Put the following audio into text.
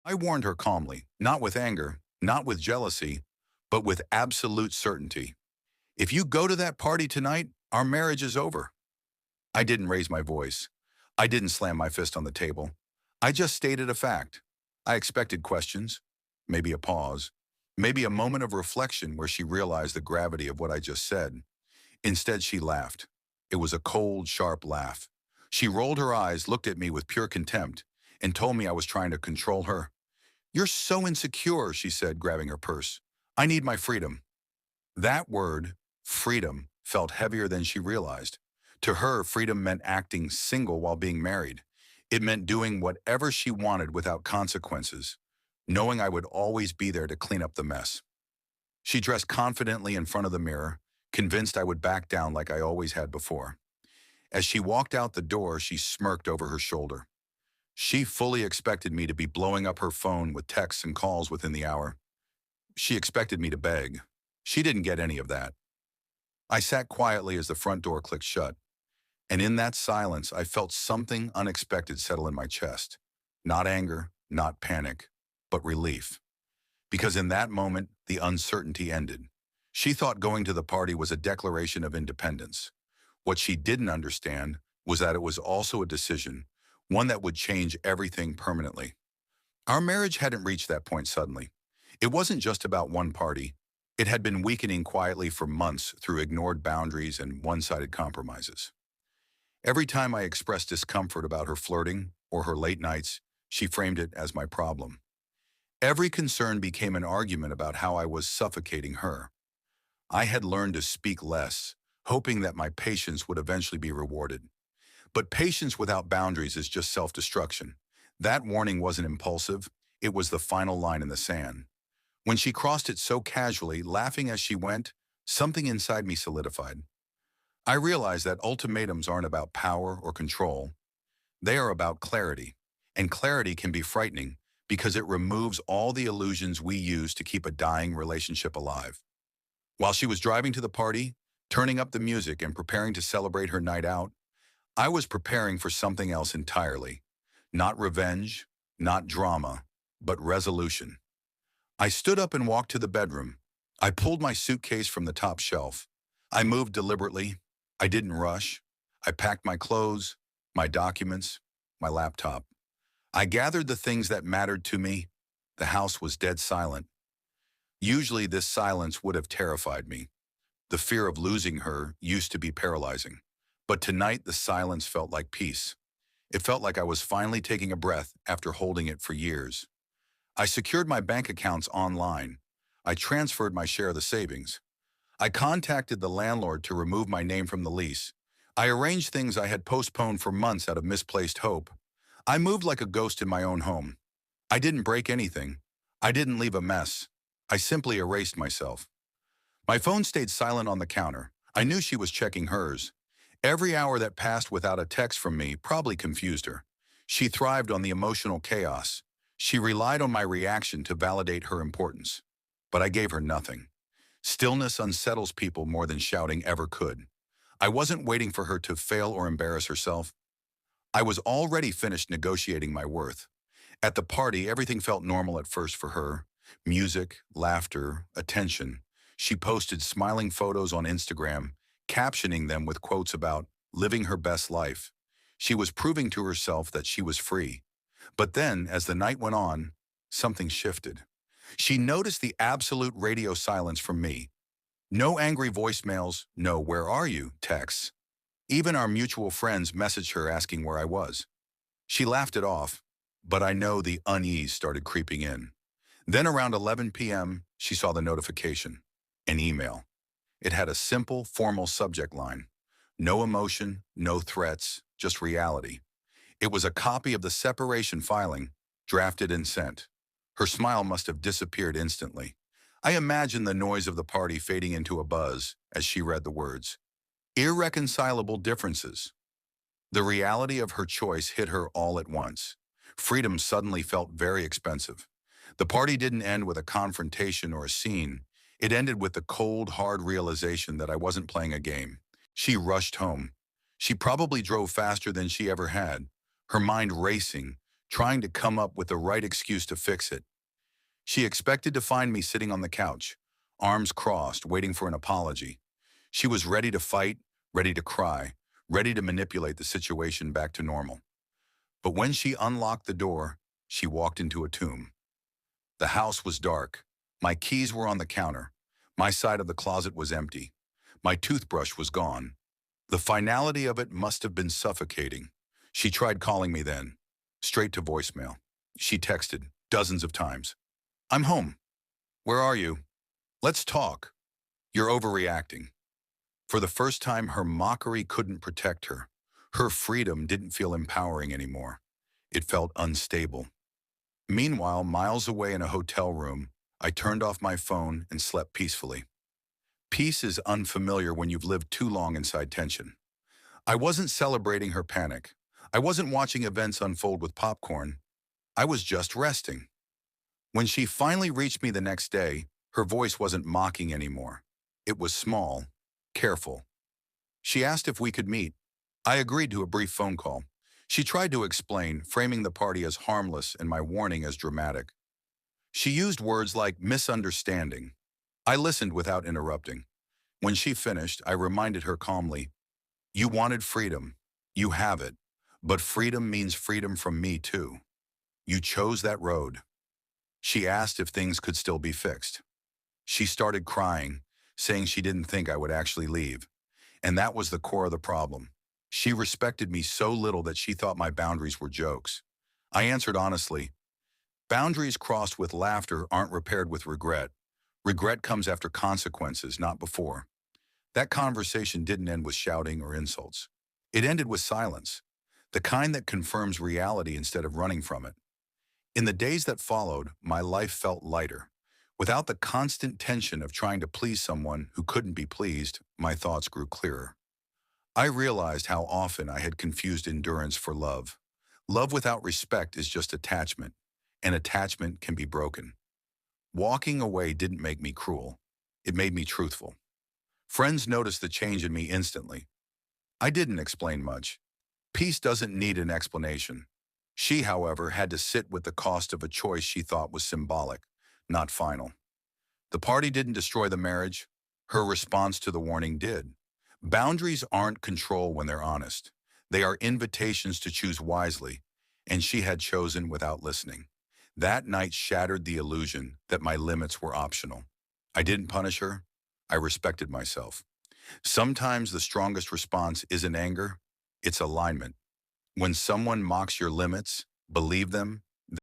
I warned her calmly, not with anger, not with jealousy, but with absolute certainty. If you go to that party tonight, our marriage is over. I didn't raise my voice. I didn't slam my fist on the table. I just stated a fact. I expected questions, maybe a pause, maybe a moment of reflection where she realized the gravity of what I just said. Instead, she laughed. It was a cold, sharp laugh. She rolled her eyes, looked at me with pure contempt, and told me I was trying to control her. "You're so insecure," she said, grabbing her purse. "I need my freedom." That word, freedom, felt heavier than she realized. To her, freedom meant acting single while being married. It meant doing whatever she wanted without consequences, knowing I would always be there to clean up the mess. She dressed confidently in front of the mirror, convinced I would back down like I always had before. As she walked out the door, she smirked over her shoulder. She fully expected me to be blowing up her phone with texts and calls within the hour. She expected me to beg. She didn't get any of that. I sat quietly as the front door clicked shut, and in that silence, I felt something unexpected settle in my chest. Not anger, not panic, but relief. Because in that moment, the uncertainty ended. She thought going to the party was a declaration of independence. What she didn't understand was that it was also a decision, one that would change everything permanently. Our marriage hadn't reached that point suddenly. It wasn't just about one party. It had been weakening quietly for months through ignored boundaries and one-sided compromises. Every time I expressed discomfort about her flirting or her late nights, she framed it as my problem. Every concern became an argument about how I was suffocating her. I had learned to speak less, hoping that my patience would eventually be rewarded. But patience without boundaries is just self-destruction. That warning wasn't impulsive, it was the final line in the sand. When she crossed it so casually, laughing as she went, something inside me solidified. I realized that ultimatums aren't about power or control. They are about clarity. And clarity can be frightening because it removes all the illusions we use to keep a dying relationship alive. While she was driving to the party, turning up the music and preparing to celebrate her night out, I was preparing for something else entirely. Not revenge, not drama, but resolution. I stood up and walked to the bedroom. I pulled my suitcase from the top shelf. I moved deliberately. I didn't rush. I packed my clothes, my documents, my laptop. I gathered the things that mattered to me. The house was dead silent. Usually this silence would have terrified me. The fear of losing her used to be paralyzing. But tonight the silence felt like peace. It felt like I was finally taking a breath after holding it for years. I secured my bank accounts online. I transferred my share of the savings. I contacted the landlord to remove my name from the lease. I arranged things I had postponed for months out of misplaced hope. I moved like a ghost in my own home. I didn't break anything. I didn't leave a mess. I simply erased myself. My phone stayed silent on the counter. I knew she was checking hers. Every hour that passed without a text from me probably confused her. She thrived on the emotional chaos. She relied on my reaction to validate her importance. But I gave her nothing. Stillness unsettles people more than shouting ever could. I wasn't waiting for her to fail or embarrass herself. I was already finished negotiating my worth. At the party, everything felt normal at first for her. Music, laughter, attention. She posted smiling photos on Instagram, captioning them with quotes about living her best life. She was proving to herself that she was free. But then, as the night went on, something shifted. She noticed the absolute radio silence from me. No angry voicemails, no "where are you" texts. Even our mutual friends messaged her asking where I was. She laughed it off, but I know the unease started creeping in. Then around 11 p.m., she saw the notification. An email. It had a simple, formal subject line. No emotion, no threats, just reality. It was a copy of the separation filing, drafted and sent. Her smile must have disappeared instantly. I imagined the noise of the party fading into a buzz as she read the words. Irreconcilable differences. The reality of her choice hit her all at once. Freedom suddenly felt very expensive. The party didn't end with a confrontation or a scene. It ended with the cold, hard realization that I wasn't playing a game. She rushed home. She probably drove faster than she ever had, her mind racing, trying to come up with the right excuse to fix it. She expected to find me sitting on the couch, arms crossed, waiting for an apology. She was ready to fight, ready to cry, ready to manipulate the situation back to normal. But when she unlocked the door, she walked into a tomb. The house was dark. My keys were on the counter. My side of the closet was empty. My toothbrush was gone. The finality of it must have been suffocating. She tried calling me then, straight to voicemail. She texted dozens of times. I'm home. Where are you? Let's talk. You're overreacting. For the first time, her mockery couldn't protect her. Her freedom didn't feel empowering anymore. It felt unstable. Meanwhile, miles away in a hotel room, I turned off my phone and slept peacefully. Peace is unfamiliar when you've lived too long inside tension. I wasn't celebrating her panic. I wasn't watching events unfold with popcorn. I was just resting. When she finally reached me the next day, her voice wasn't mocking anymore. It was small, careful. She asked if we could meet. I agreed to a brief phone call. She tried to explain, framing the party as harmless and my warning as dramatic. She used words like misunderstanding. I listened without interrupting. When she finished, I reminded her calmly, you wanted freedom. You have it. But freedom means freedom from me too. You chose that road. She asked if things could still be fixed. She started crying, saying she didn't think I would actually leave. And that was the core of the problem. She respected me so little that she thought my boundaries were jokes. I answered honestly, boundaries crossed with laughter aren't repaired with regret. Regret comes after consequences, not before. That conversation didn't end with shouting or insults. It ended with silence, the kind that confirms reality instead of running from it. In the days that followed, my life felt lighter. Without the constant tension of trying to please someone who couldn't be pleased, my thoughts grew clearer. I realized how often I had confused endurance for love. Love without respect is just attachment, and attachment can be broken. Walking away didn't make me cruel. It made me truthful. Friends noticed the change in me instantly. I didn't explain much. Peace doesn't need an explanation. She, however, had to sit with the cost of a choice she thought was symbolic, not final. The party didn't destroy the marriage. Her response to the warning did. Boundaries aren't control when they're honest. They are invitations to choose wisely, and she had chosen without listening. That night shattered the illusion that my limits were optional. I didn't punish her. I respected myself. Sometimes the strongest response isn't anger, it's alignment. When someone mocks your limits, believe them